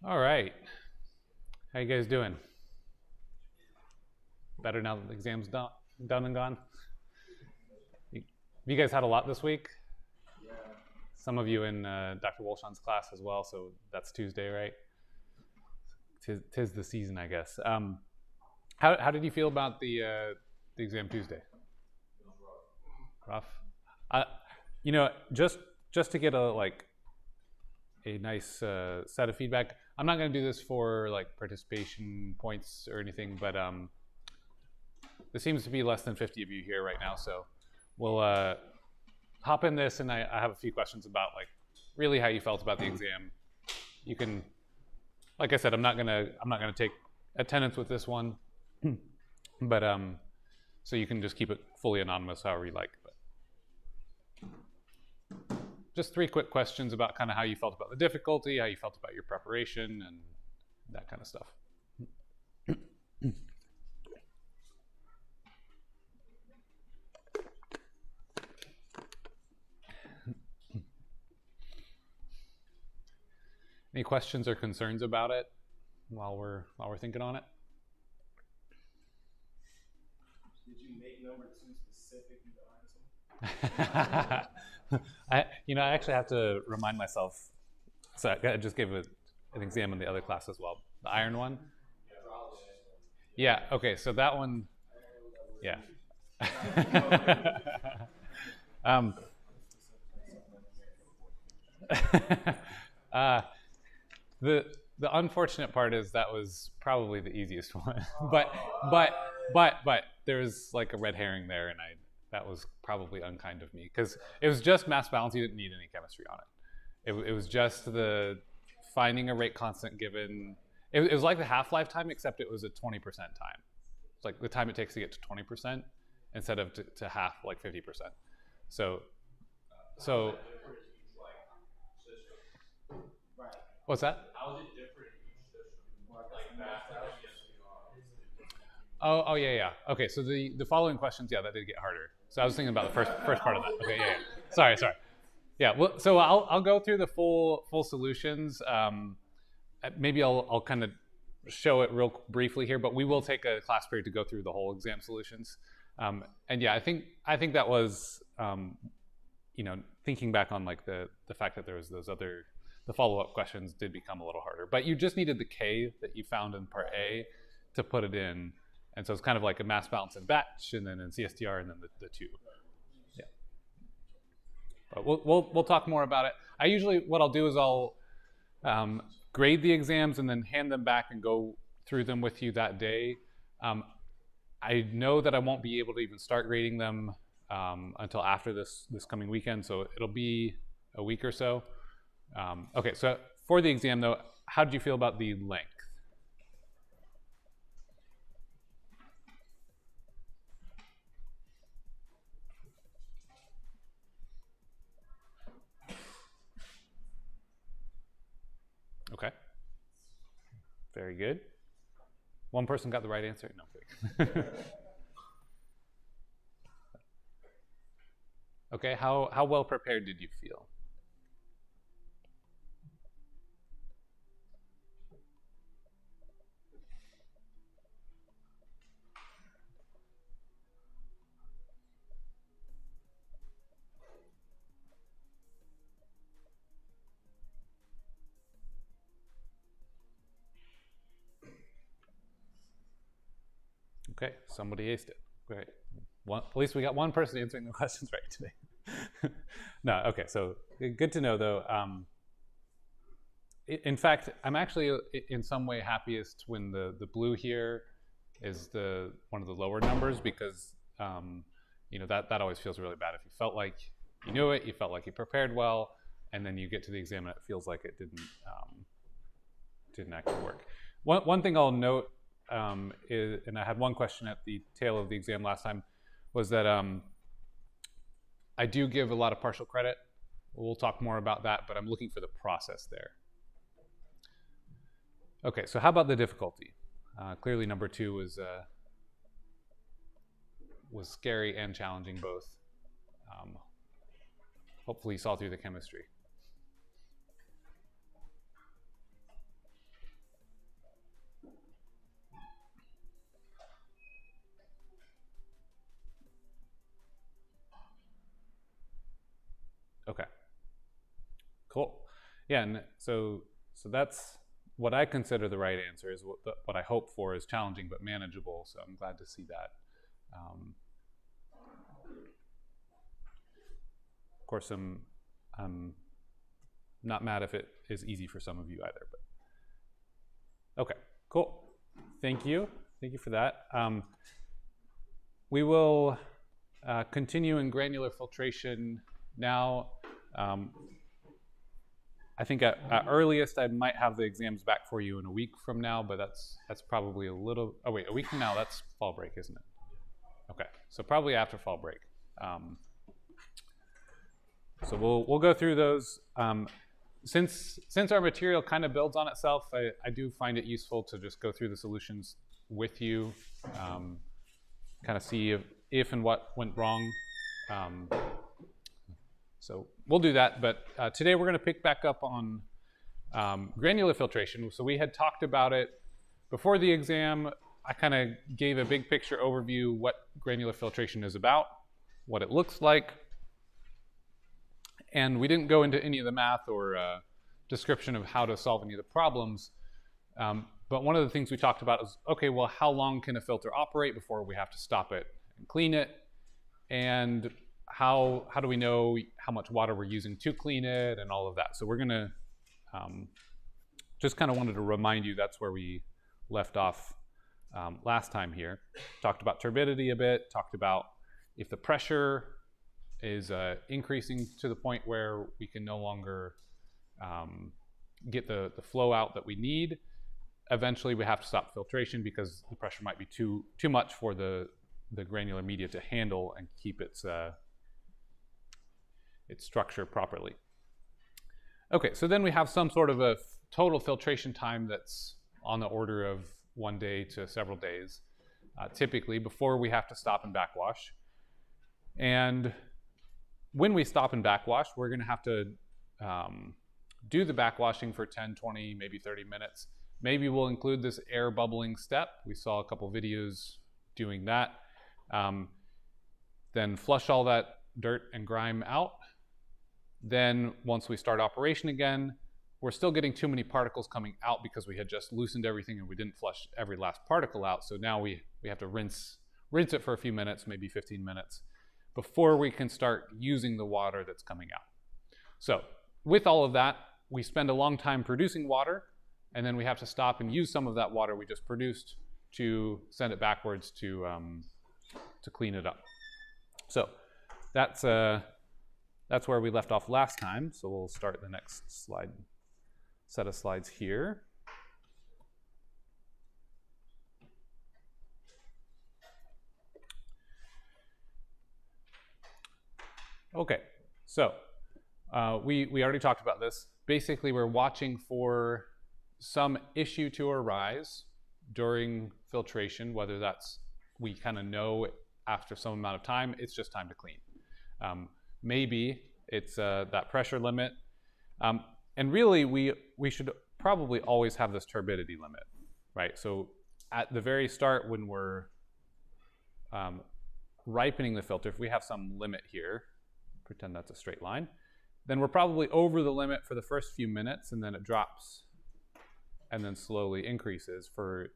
All right. How you guys doing? Better now that the exam's done and gone? You guys had a lot this week? Some of you in Dr. Wolshan's class as well, so that's Tuesday, right? Tis the season, I guess. How did you feel about the exam Tuesday? Rough. You know, just to get a nice set of feedback. I'm not going to do this for like participation points or anything, but there seems to be less than 50 of you here right now, so we'll hop in this, and I have a few questions about like really how you felt about the exam. You can, like I said, I'm not gonna take attendance with this one, but so you can just keep it fully anonymous however you like. But just 3 quick questions about kind of how you felt about the difficulty, how you felt about your preparation, and that kind of stuff. Any questions or concerns about it while we're thinking on it? Did you make number 2 specific in the iron? I actually have to remind myself. So I just gave an exam in the other class as well. The iron one. Yeah. Okay. So that one. Yeah. The unfortunate part is that was probably the easiest one, but there's like a red herring there, and that was probably unkind of me because it was just mass balance. You didn't need any chemistry on it. It was just the finding a rate constant given. It was like the half-life time, except it was a 20% time. It's like the time it takes to get to 20% instead of to half, like 50%. So. What's that? How is it different in each system? Like Oh yeah. Okay, so the following questions, yeah, that did get harder. So I was thinking about the first part of that. Okay, yeah. Sorry. Yeah, well, so I'll go through the full solutions. Maybe I'll kind of show it real briefly here, but we will take a class period to go through the whole exam solutions. And yeah, I think that was thinking back on like the fact that there was the follow-up questions did become a little harder, but you just needed the K that you found in part A to put it in. And so it's kind of like a mass balance in batch, and then in CSTR, and then the 2. Yeah. But we'll talk more about it. I usually, what I'll do is I'll grade the exams and then hand them back and go through them with you that day. I know that I won't be able to even start grading them until after this coming weekend, so it'll be a week or so. Okay, so for the exam though, how did you feel about the length? Okay. Very good. One person got the right answer? No, kidding. Okay, how well prepared did you feel? Okay, somebody aced it. Great. At least we got one person answering the questions right today. No, okay, so good to know though. In fact, I'm actually in some way happiest when the blue here is one of the lower numbers, because that always feels really bad if you felt like you knew it, you felt like you prepared well, and then you get to the exam and it feels like it didn't actually work. One thing I'll note is, and I had one question at the tail of the exam last time, was that I do give a lot of partial credit. We'll talk more about that, but I'm looking for the process there. Okay, so how about the difficulty? Clearly number 2 was scary and challenging both. Hopefully you saw through the chemistry. Okay. Cool. Yeah, and so that's what I consider the right answer, is what I hope for is challenging but manageable. So I'm glad to see that. Of course, I'm not mad if it is easy for some of you either. But okay, cool. Thank you for that. We will continue in granular filtration now. I think at earliest I might have the exams back for you in a week from now, but that's probably a little. Oh wait, a week from now, that's fall break, isn't it? Okay, so probably after fall break. So we'll go through those. Since our material kind of builds on itself, I do find it useful to just go through the solutions with you, kind of see if and what went wrong. So we'll do that, but today we're going to pick back up on granular filtration. So we had talked about it before the exam. I kind of gave a big picture overview what granular filtration is about, what it looks like, and we didn't go into any of the math or description of how to solve any of the problems. But one of the things we talked about is, okay, well, how long can a filter operate before we have to stop it and clean it? And how do we know how much water we're using to clean it and all of that? So we're going to just kind of wanted to remind you that's where we left off last time here. Talked about turbidity a bit, talked about if the pressure is increasing to the point where we can no longer get the flow out that we need. Eventually we have to stop filtration because the pressure might be too much for the granular media to handle and keep its structure properly. Okay, so then we have some sort of a total filtration time that's on the order of 1 day to several days, typically before we have to stop and backwash. And when we stop and backwash, we're going to have to do the backwashing for 10, 20, maybe 30 minutes. Maybe we'll include this air bubbling step. We saw a couple videos doing that. Then flush all that dirt and grime out. Then once we start operation again, we're still getting too many particles coming out because we had just loosened everything and we didn't flush every last particle out. So now we have to rinse it for a few minutes, maybe 15 minutes, before we can start using the water that's coming out. So with all of that, we spend a long time producing water, and then we have to stop and use some of that water we just produced to send it backwards to clean it up. So that's where we left off last time. So we'll start the next set of slides here. Okay, so we already talked about this. Basically, we're watching for some issue to arise during filtration, whether that's we kind of know after some amount of time, it's just time to clean. Maybe it's that pressure limit. And really, we should probably always have this turbidity limit, right? So at the very start, when we're ripening the filter, if we have some limit here, pretend that's a straight line, then we're probably over the limit for the first few minutes, and then it drops and then slowly increases for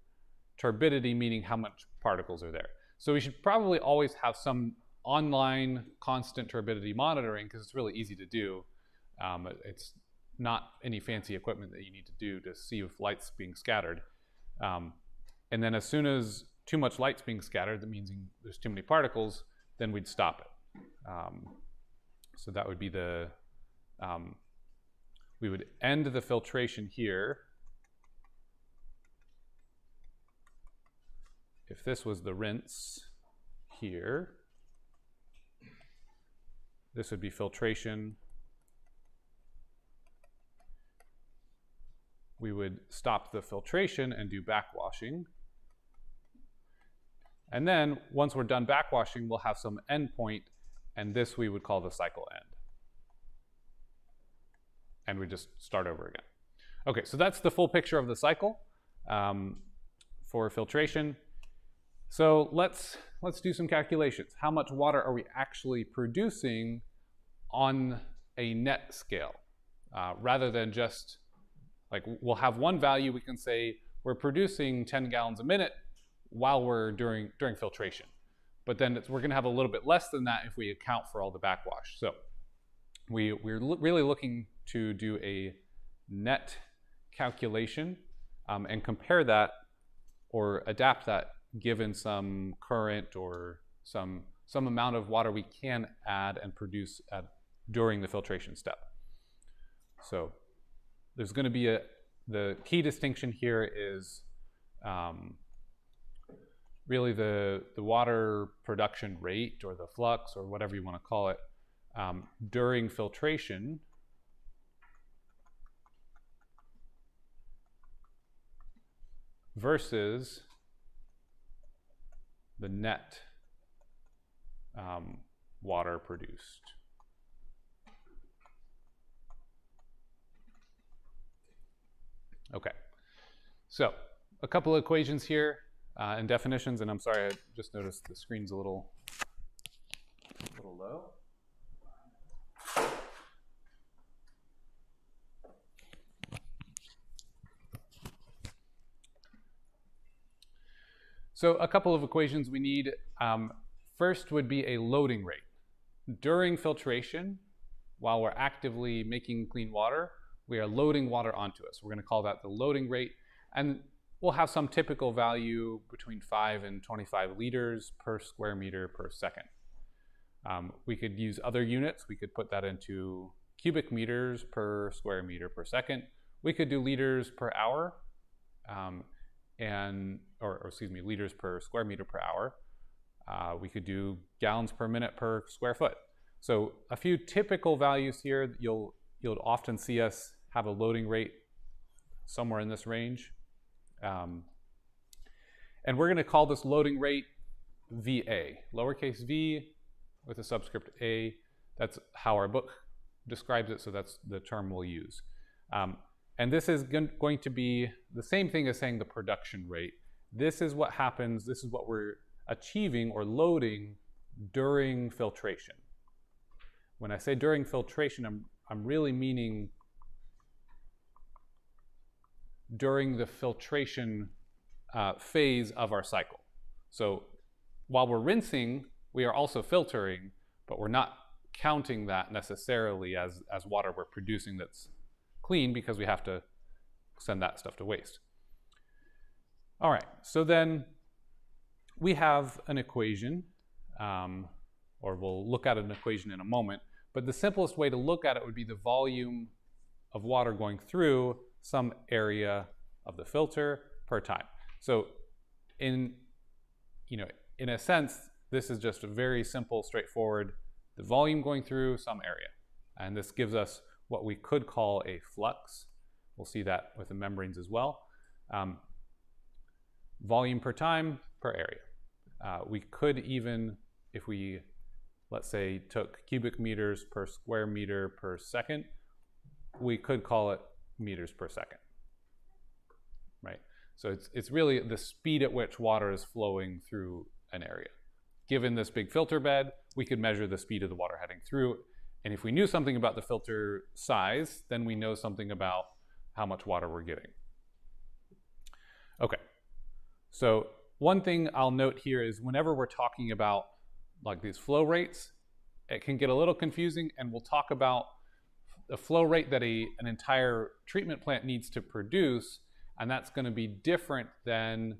turbidity, meaning how much particles are there. So we should probably always have some online constant turbidity monitoring because it's really easy to do. It's not any fancy equipment that you need to do to see if light's being scattered. And then as soon as too much light's being scattered, that means there's too many particles, then we'd stop it. So that would be we would end the filtration here. If this was the rinse here, this would be filtration. We would stop the filtration and do backwashing. And then once we're done backwashing, we'll have some endpoint, and this we would call the cycle end. And we just start over again. Okay, so that's the full picture of the cycle for filtration. So let's do some calculations. How much water are we actually producing on a net scale rather than just like we'll have one value. We can say we're producing 10 gallons a minute while we're during filtration, but then we're going to have a little bit less than that if we account for all the backwash. So we're really looking to do a net calculation and compare that or adapt that given some current or some amount of water we can add and produce during the filtration step. So there's going to be the key distinction here is really the water production rate or the flux or whatever you want to call it during filtration versus the net water produced. Okay, so a couple of equations here and definitions, and I'm sorry, I just noticed the screen's a little low. So a couple of equations we need. First would be a loading rate. During filtration, while we're actively making clean water, we are loading water onto us. We're going to call that the loading rate. And we'll have some typical value between 5 and 25 liters per square meter per second. We could use other units. We could put that into cubic meters per square meter per second. We could do liters per hour, liters per square meter per hour. We could do gallons per minute per square foot. So a few typical values here. You'll often see us have a loading rate somewhere in this range. And we're going to call this loading rate VA, lowercase v with a subscript A. That's how our book describes it, so that's the term we'll use. And this is going to be the same thing as saying the production rate. This is what happens, this is what we're achieving or loading during filtration. When I say during filtration, I'm really meaning during the filtration phase of our cycle. So while we're rinsing, we are also filtering, but we're not counting that necessarily as water we're producing that's clean because we have to send that stuff to waste. All right, so then we have an equation, or we'll look at an equation in a moment, but the simplest way to look at it would be the volume of water going through some area of the filter per time. So in a sense, this is just a very simple, straightforward, the volume going through some area. And this gives us what we could call a flux. We'll see that with the membranes as well. Volume per time per area. We could even, if we, let's say, took cubic meters per square meter per second, we could call it meters per second, right? So it's really the speed at which water is flowing through an area. Given this big filter bed, we could measure the speed of the water heading through. And if we knew something about the filter size, then we know something about how much water we're getting. Okay, so one thing I'll note here is whenever we're talking about like these flow rates, it can get a little confusing, and we'll talk about the flow rate that an entire treatment plant needs to produce, and that's going to be different than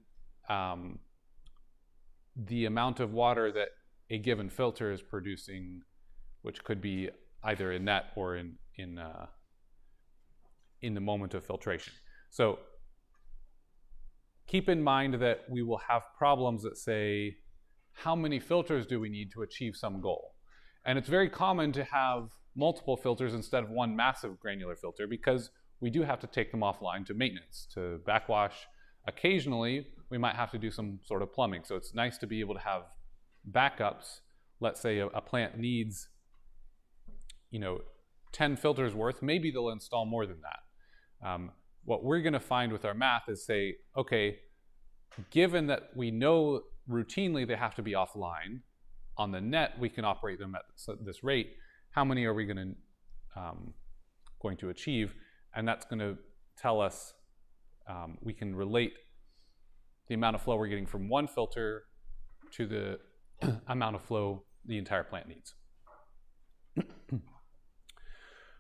the amount of water that a given filter is producing, which could be either in net or in the moment of filtration. So keep in mind that we will have problems that say, how many filters do we need to achieve some goal? And it's very common to have multiple filters instead of one massive granular filter because we do have to take them offline to maintenance, to backwash. Occasionally, we might have to do some sort of plumbing. So it's nice to be able to have backups. Let's say a plant needs 10 filters worth, maybe they'll install more than that. What we're going to find with our math is say, okay, given that we know routinely they have to be offline, on the net we can operate them at this rate. How many are we going going to achieve, and that's going to tell us, we can relate the amount of flow we're getting from one filter to the amount of flow the entire plant needs.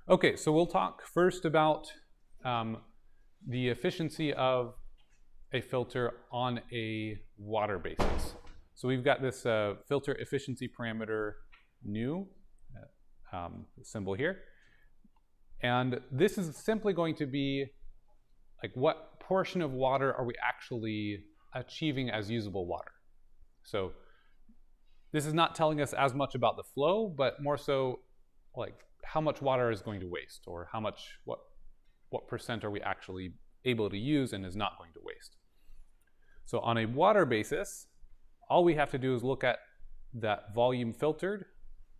Okay, so we'll talk first about the efficiency of a filter on a water basis. So we've got this filter efficiency parameter nu, symbol here. And this is simply going to be like what portion of water are we actually achieving as usable water. So this is not telling us as much about the flow, but more so like how much water is going to waste, or how much, what percent are we actually able to use and is not going to waste. So on a water basis, all we have to do is look at that volume filtered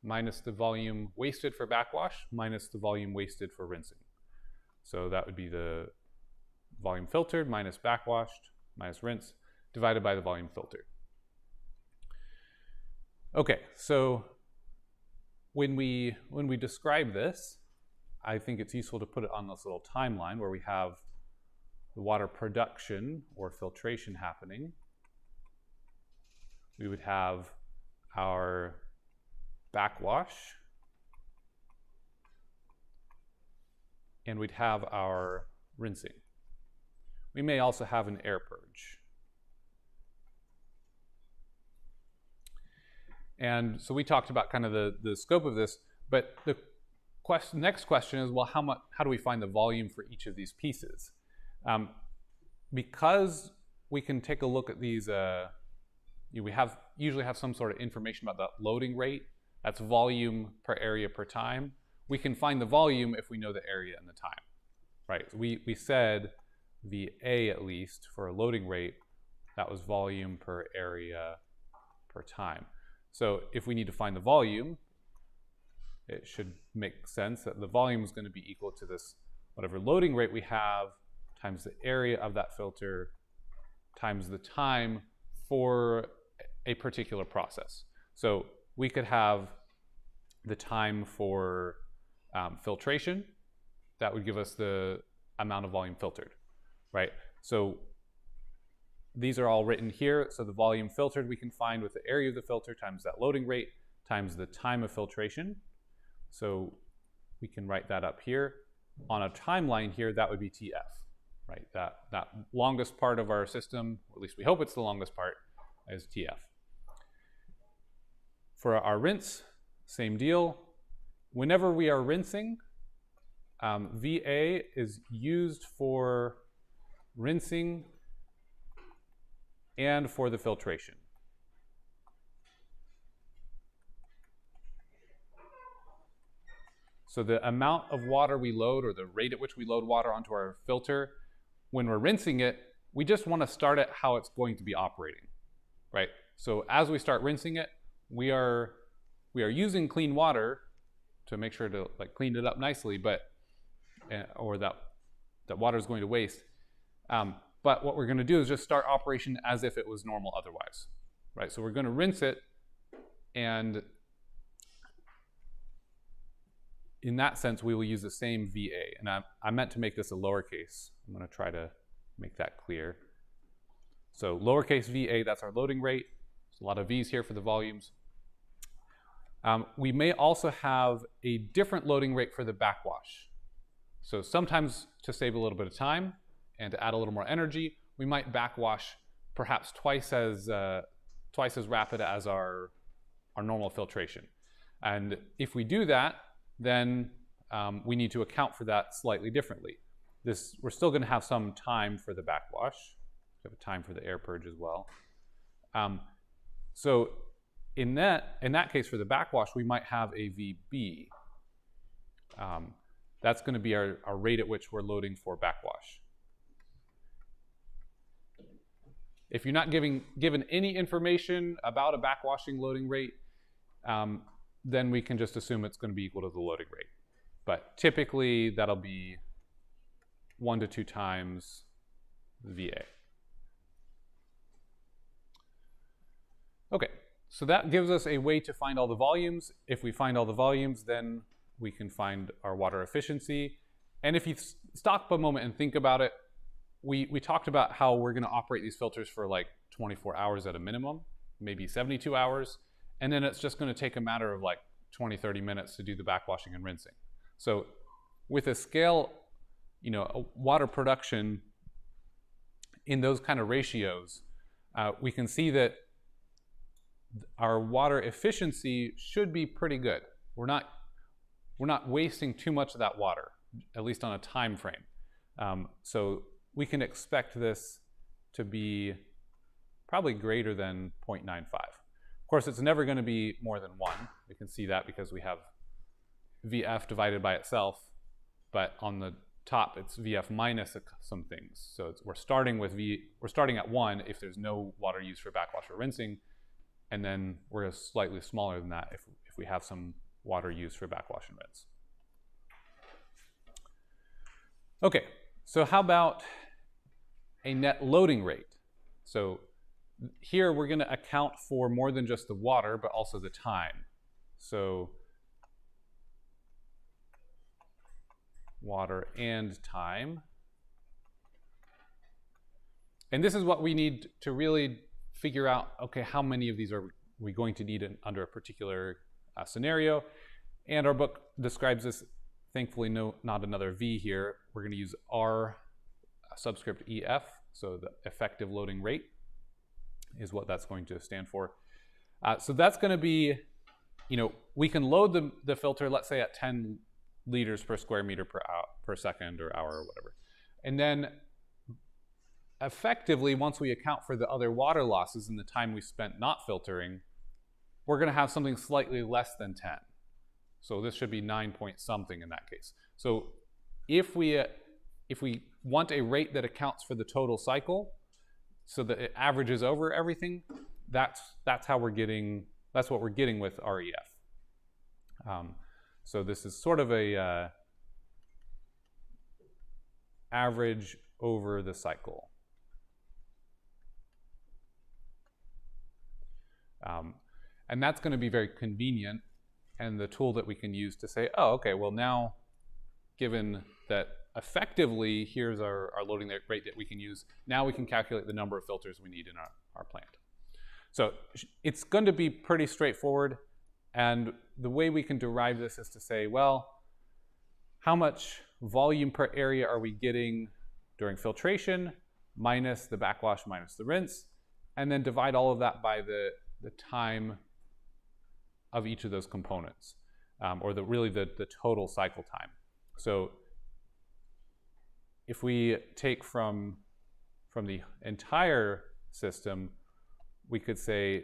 minus the volume wasted for backwash minus the volume wasted for rinsing. So that would be the volume filtered minus backwashed minus rinse divided by the volume filtered. Okay, so when we describe this, I think it's useful to put it on this little timeline where we have the water production or filtration happening. We would have our backwash, and we'd have our rinsing. We may also have an air purge. And so we talked about kind of the scope of this, but the next question is, well, how do we find the volume for each of these pieces? Because we can take a look at these, we usually have some sort of information about the loading rate. That's volume per area per time. We can find the volume if we know the area and the time, right? So we said VA at least for a loading rate, that was volume per area per time. So if we need to find the volume, it should make sense that the volume is going to be equal to this, whatever loading rate we have, times the area of that filter, times the time for a particular process. So we could have the time for filtration. That would give us the amount of volume filtered, right? So these are all written here. So the volume filtered we can find with the area of the filter times that loading rate times the time of filtration. So we can write that up here. On a timeline here, that would be TF, right? That longest part of our system, or at least we hope it's the longest part, is TF. For our rinse, same deal. Whenever we are rinsing, VA is used for rinsing and for the filtration. So the amount of water we load, or the rate at which we load water onto our filter, when we're rinsing it, we just want to start at how it's going to be operating, right? So as we start rinsing it, we are using clean water to make sure to like clean it up nicely, but or that water is going to waste. But what we're going to do is just start operation as if it was normal otherwise, right? So we're going to rinse it, and in that sense, we will use the same VA. And I meant to make this a lowercase. I'm going to try to make that clear. So lowercase VA, that's our loading rate. There's a lot of V's here for the volumes. We may also have a different loading rate for the backwash. So sometimes to save a little bit of time and to add a little more energy, we might backwash perhaps twice as rapid as our normal filtration. And if we do that, then we need to account for that slightly differently. We're still going to have some time for the backwash. We have a time for the air purge as well. So in that case, for the backwash, we might have a VB. That's going to be our rate at which we're loading for backwash. If you're not given any information about a backwashing loading rate, then we can just assume it's going to be equal to the loading rate. But typically, that'll be 1 to 2 times VA. Okay, so that gives us a way to find all the volumes. If we find all the volumes, then we can find our water efficiency. And if you stop a moment and think about it, we talked about how we're going to operate these filters for like 24 hours at a minimum, maybe 72 hours. And then it's just going to take a matter of like 20, 30 minutes to do the backwashing and rinsing. So with a scale, water production in those kind of ratios, we can see that our water efficiency should be pretty good. We're not wasting too much of that water, at least on a time frame. So we can expect this to be probably greater than 0.95. Of course, it's never going to be more than 1. We can see that because we have VF divided by itself, but on the top it's VF minus some things. So we're starting at 1 if there's no water used for backwash or rinsing, and then we're slightly smaller than that if we have some water used for backwash and rinse. Okay, so how about a net loading rate? So here we're going to account for more than just the water, but also the time. So water and time. And this is what we need to really figure out, okay, how many of these are we going to need under a particular scenario. And our book describes this, thankfully not another V here. We're going to use R subscript EF, so the effective loading rate is what that's going to stand for. So that's going to be, we can load the filter, let's say at 10 liters per square meter per second or hour or whatever. And then effectively, once we account for the other water losses and the time we spent not filtering, we're going to have something slightly less than 10. So this should be 9 point something in that case. So if we want a rate that accounts for the total cycle, so that it averages over everything, that's what we're getting with REF. So this is sort of a average over the cycle. And that's going to be very convenient, and the tool that we can use to say, oh, okay, well now, given that effectively here's our loading rate that we can use, now we can calculate the number of filters we need in our plant. So it's going to be pretty straightforward, and the way we can derive this is to say, well, how much volume per area are we getting during filtration minus the backwash minus the rinse, and then divide all of that by the time of each of those components, or really the total cycle time. So if we take from the entire system, we could say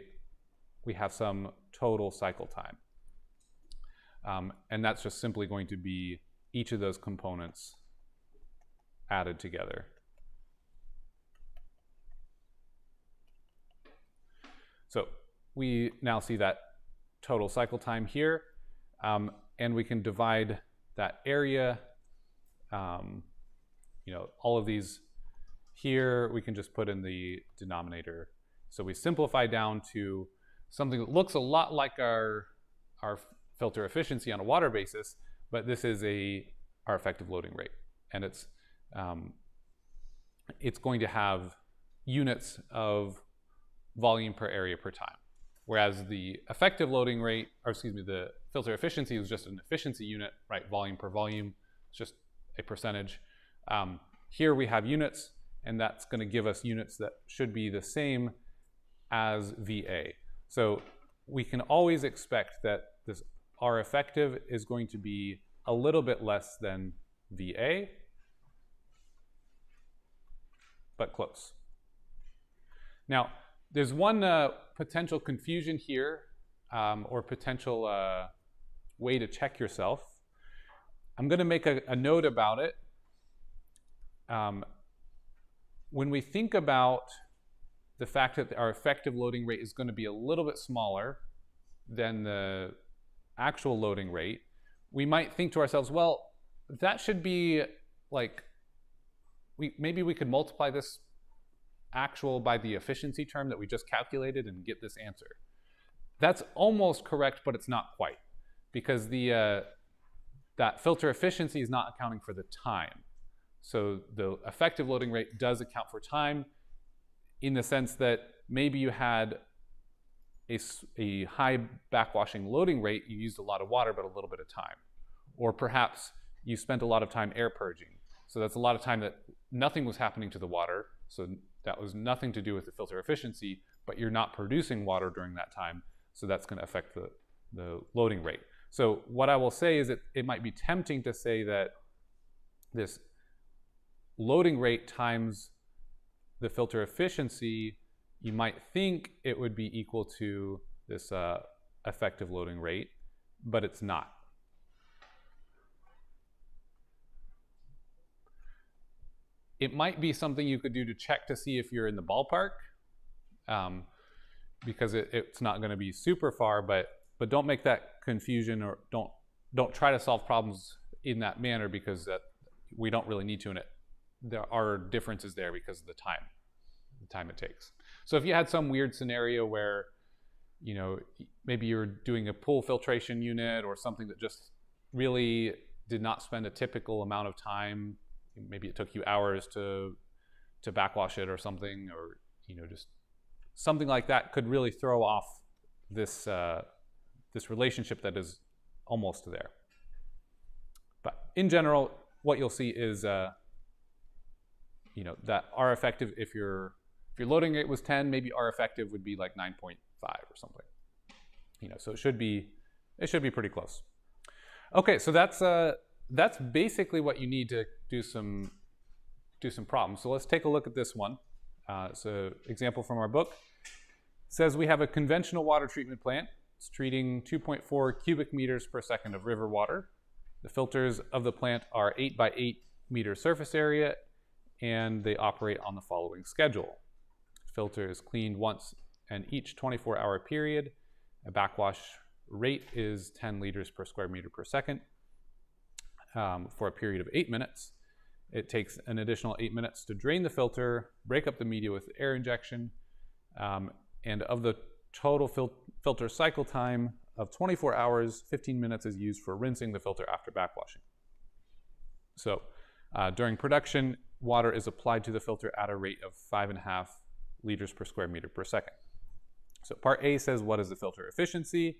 we have some total cycle time. And that's just simply going to be each of those components added together. So we now see that total cycle time here, and we can divide that area, all of these here, we can just put in the denominator. So we simplify down to something that looks a lot like our filter efficiency on a water basis, but this is our effective loading rate. And it's going to have units of volume per area per time. Whereas the effective loading rate, the filter efficiency is just an efficiency unit, right? Volume per volume, it's just a percentage. Here we have units, and that's going to give us units that should be the same as VA. So we can always expect that this R effective is going to be a little bit less than VA, but close. Now, there's one potential confusion here, or potential way to check yourself. I'm going to make a note about it. When we think about the fact that our effective loading rate is going to be a little bit smaller than the actual loading rate, we might think to ourselves, well, that should be like, maybe we could multiply this actual by the efficiency term that we just calculated and get this answer. That's almost correct, but it's not quite, because the that filter efficiency is not accounting for the time. So the effective loading rate does account for time in the sense that maybe you had a high backwashing loading rate, you used a lot of water but a little bit of time. Or perhaps you spent a lot of time air purging. So that's a lot of time that nothing was happening to the water, so that was nothing to do with the filter efficiency, but you're not producing water during that time, so that's going to affect the loading rate. So what I will say is that it might be tempting to say that this loading rate times the filter efficiency, you might think it would be equal to this effective loading rate, but it's not. It might be something you could do to check to see if you're in the ballpark, because it's not going to be super far, but don't make that confusion, or don't try to solve problems in that manner, because we don't really need to, and there are differences there because of the time it takes. So if you had some weird scenario where, you know, maybe you're doing a pool filtration unit or something that just really did not spend a typical amount of time, maybe it took you hours to backwash it or something, or, you know, just something like that could really throw off this this relationship that is almost there. But in general, what you'll see is you know, that R effective, if your loading rate was 10, maybe R effective would be like 9.5 or something. You know, so it should be pretty close. Okay, so that's basically what you need to do some problems. So let's take a look at this one. It's an example from our book. It says we have a conventional water treatment plant. It's treating 2.4 cubic meters per second of river water. The filters of the plant are 8 by 8 meter surface area, and they operate on the following schedule. The filter is cleaned once in each 24-hour period. A backwash rate is 10 liters per square meter per second for a period of 8 minutes. It takes an additional 8 minutes to drain the filter, break up the media with air injection, and of the total filter cycle time of 24 hours, 15 minutes is used for rinsing the filter after backwashing. So during production, water is applied to the filter at a rate of 5.5 liters per square meter per second. So part A says what is the filter efficiency,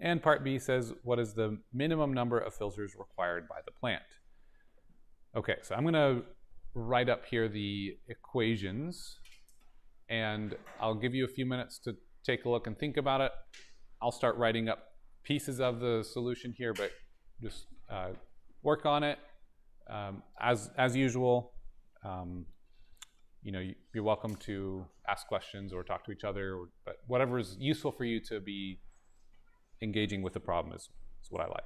and part B says what is the minimum number of filters required by the plant. Okay, so I'm going to write up here the equations, and I'll give you a few minutes to take a look and think about it. I'll start writing up pieces of the solution here, but just work on it. As usual, you know, you're welcome to ask questions or talk to each other, but whatever is useful for you to be engaging with the problem is what I like.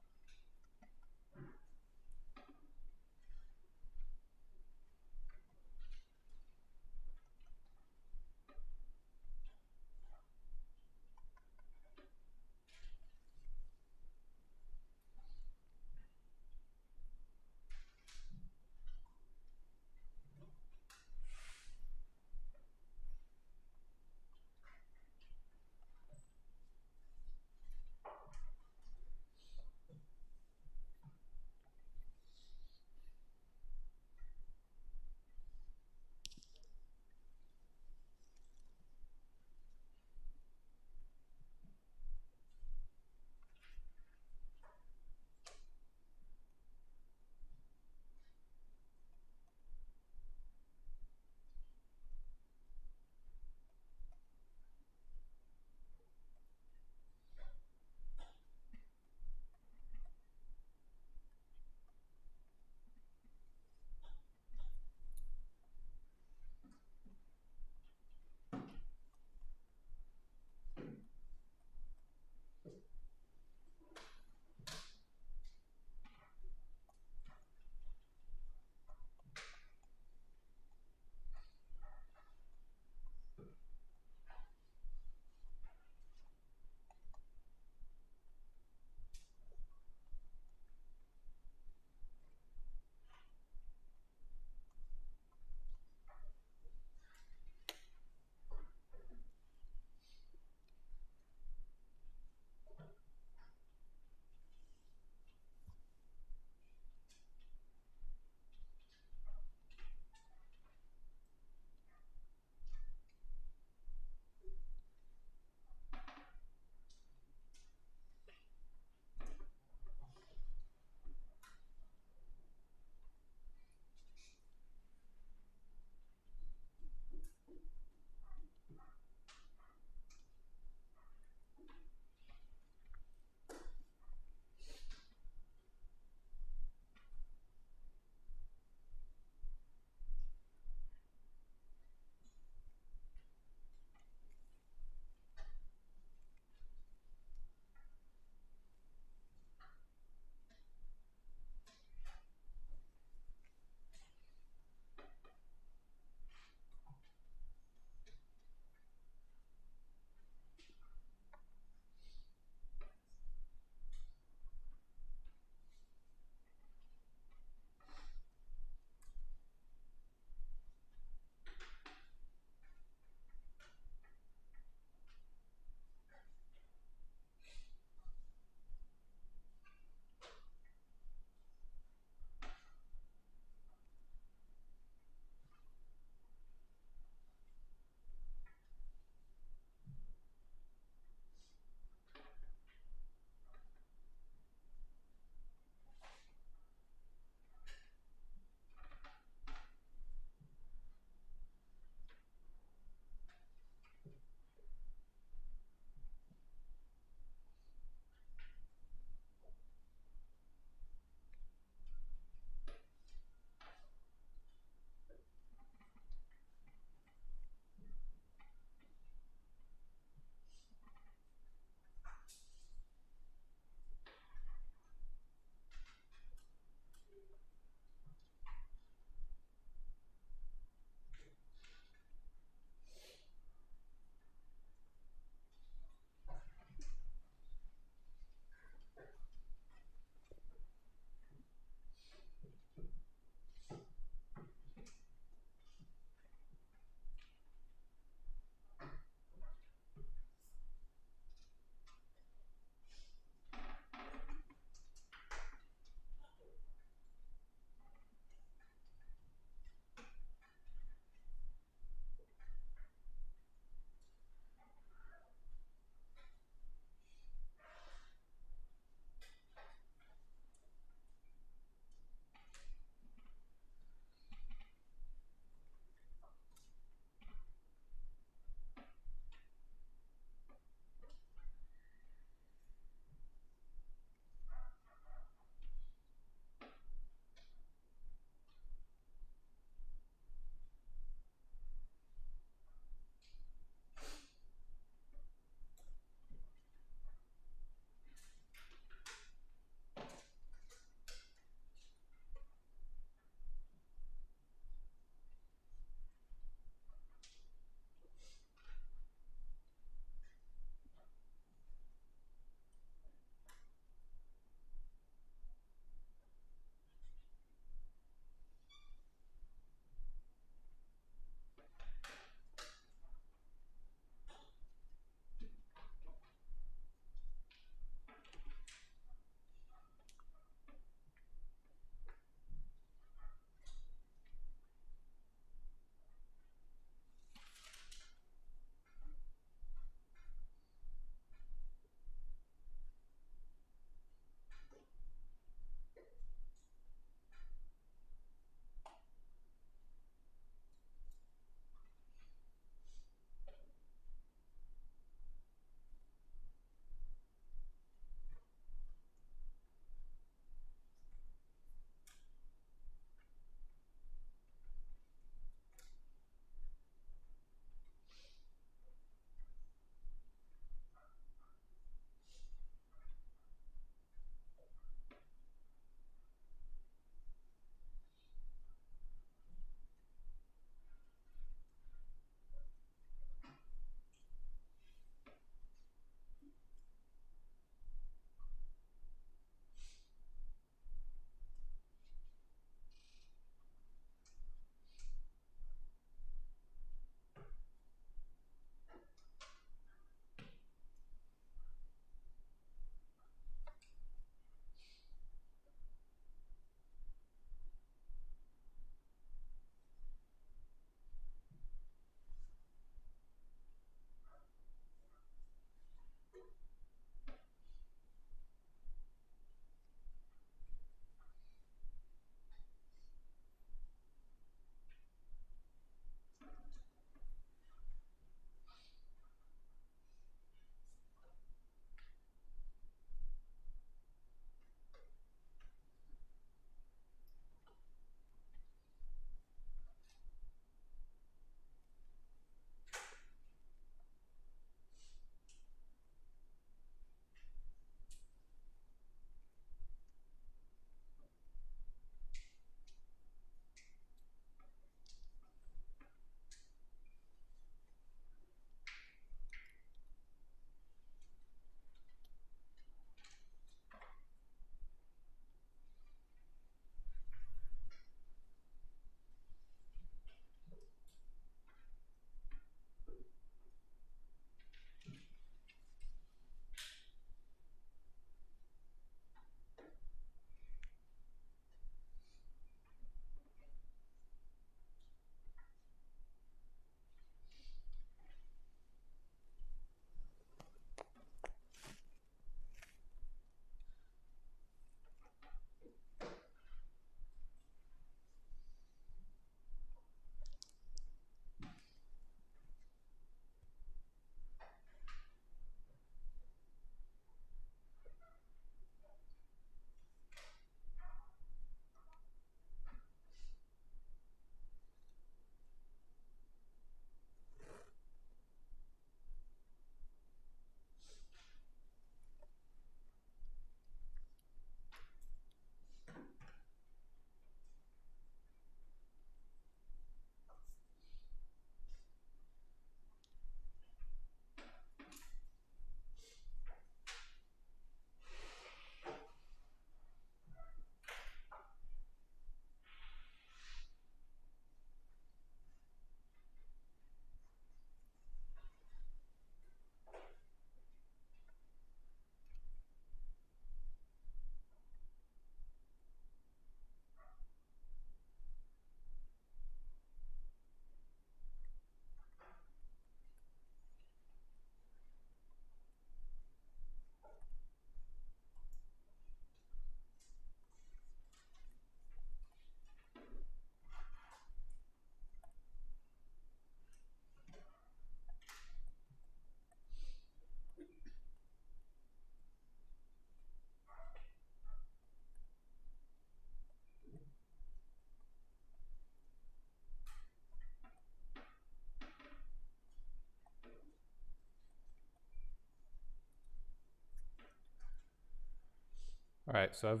All right, so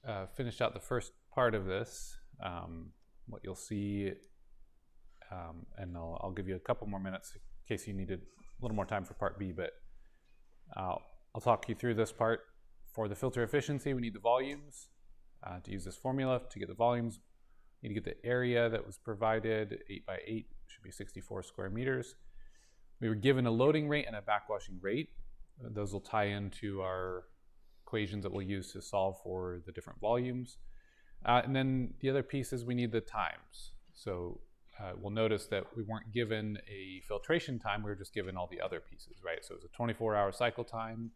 I've finished out the first part of this. What you'll see, and I'll give you a couple more minutes in case you needed a little more time for part B, but I'll talk you through this part. For the filter efficiency, we need the volumes. To use this formula to get the volumes, you need to get the area that was provided, 8 by 8, should be 64 square meters. We were given a loading rate and a backwashing rate. Those will tie into our equations that we'll use to solve for the different volumes. And then the other piece is we need the times. So we'll notice that we weren't given a filtration time, we were just given all the other pieces, right? So it's a 24-hour cycle time,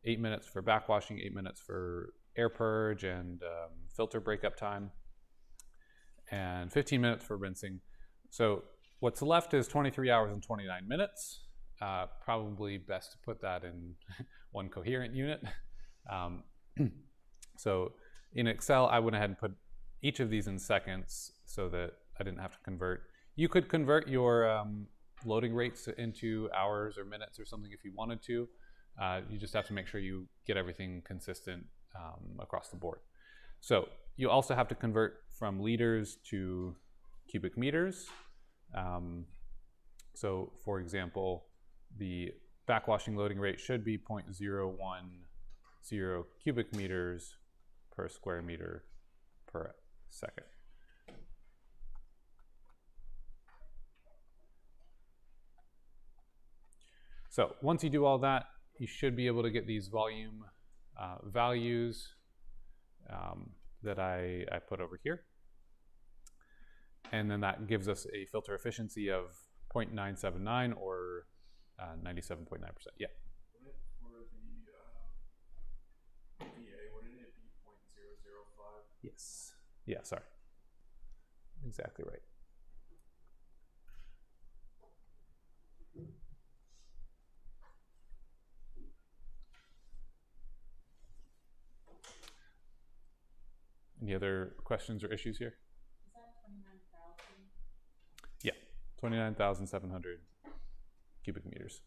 8 minutes for backwashing, 8 minutes for air purge and filter breakup time, and 15 minutes for rinsing. So what's left is 23 hours and 29 minutes. Probably best to put that in one coherent unit. So in Excel, I went ahead and put each of these in seconds so that I didn't have to convert. You could convert your loading rates into hours or minutes or something if you wanted to. You just have to make sure you get everything consistent across the board. So you also have to convert from liters to cubic meters. So for example, the backwashing loading rate should be 0.010 cubic meters per square meter per second. So once you do all that, you should be able to get these volume values that I put over here. And then that gives us a filter efficiency of 0.979 or 97.9%. Yeah. For the VA, wouldn't it be 0.005? Yes. Yeah, sorry. Exactly right. Any other questions or issues here? Is that 29,000? Yeah, 29,700 cubic meters.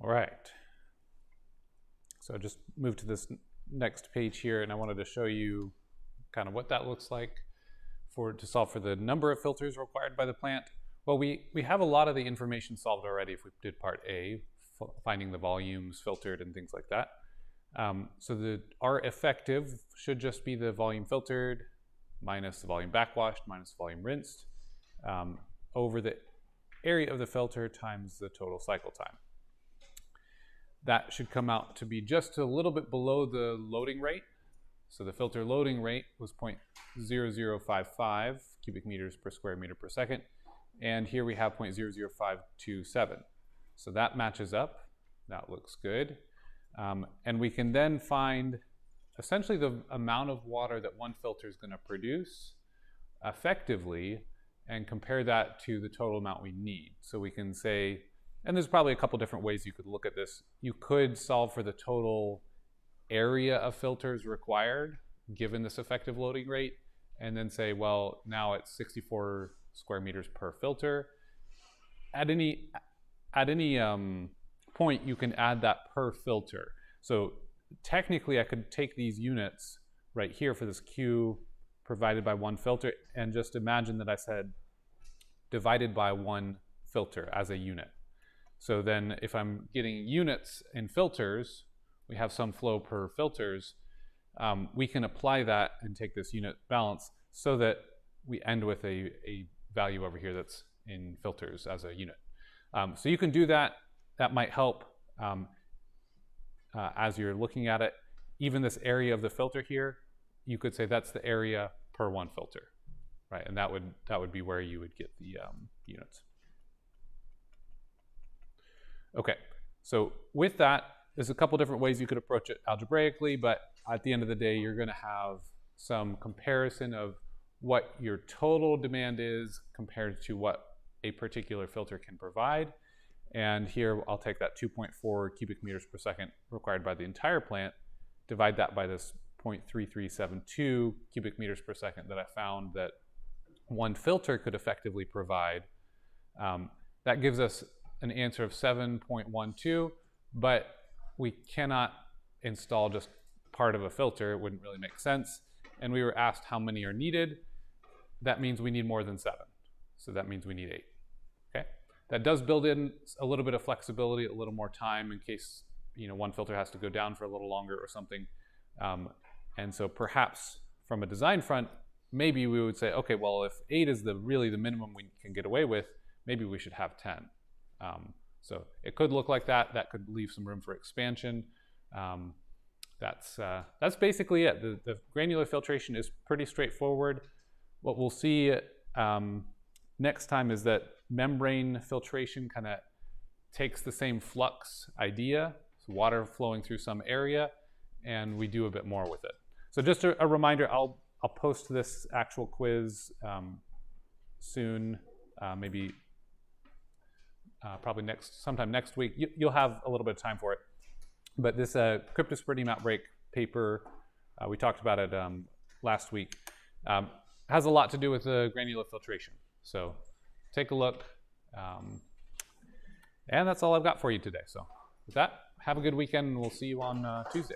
All right. So I just moved to this next page here, and I wanted to show you kind of what that looks like to solve for the number of filters required by the plant. Well, we have a lot of the information solved already if we did part A, finding the volumes filtered and things like that. So our effective should just be the volume filtered minus the volume backwashed minus the volume rinsed over the area of the filter times the total cycle time. That should come out to be just a little bit below the loading rate. So the filter loading rate was 0.0055 cubic meters per square meter per second. And here we have 0.00527. So that matches up. That looks good. And we can then find essentially the amount of water that one filter is going to produce effectively and compare that to the total amount we need. So we can say, and there's probably a couple different ways you could look at this. You could solve for the total area of filters required given this effective loading rate, and then say, well, now it's 64 square meters per filter. At any point, you can add that per filter. So technically, I could take these units right here for this Q provided by one filter, and just imagine that I said divided by one filter as a unit. So then if I'm getting units in filters, we have some flow per filters, we can apply that and take this unit balance so that we end with a value over here that's in filters as a unit. So you can do that. That might help as you're looking at it. Even this area of the filter here, you could say that's the area per one filter, right? And that would be where you would get the units. Okay, so with that, there's a couple different ways you could approach it algebraically, but at the end of the day, you're going to have some comparison of what your total demand is compared to what a particular filter can provide. And here I'll take that 2.4 cubic meters per second required by the entire plant, divide that by this 0.3372 cubic meters per second that I found that one filter could effectively provide. That gives us an answer of 7.12, but we cannot install just part of a filter. It wouldn't really make sense. And we were asked how many are needed. That means we need more than 7. So that means we need 8. Okay. That does build in a little bit of flexibility, a little more time in case one filter has to go down for a little longer or something. And so perhaps from a design front, maybe we would say, okay, well, if 8 is really the minimum we can get away with, maybe we should have 10. So it could look like that. That could leave some room for expansion. That's basically it. The granular filtration is pretty straightforward. What we'll see next time is that membrane filtration kind of takes the same flux idea, so water flowing through some area, and we do a bit more with it. So just a reminder, I'll post this actual quiz soon, maybe probably sometime next week. You'll have a little bit of time for it. But this cryptosporidium outbreak paper, we talked about it last week, has a lot to do with the granular filtration. So take a look. And that's all I've got for you today. So with that, have a good weekend, and we'll see you on Tuesday.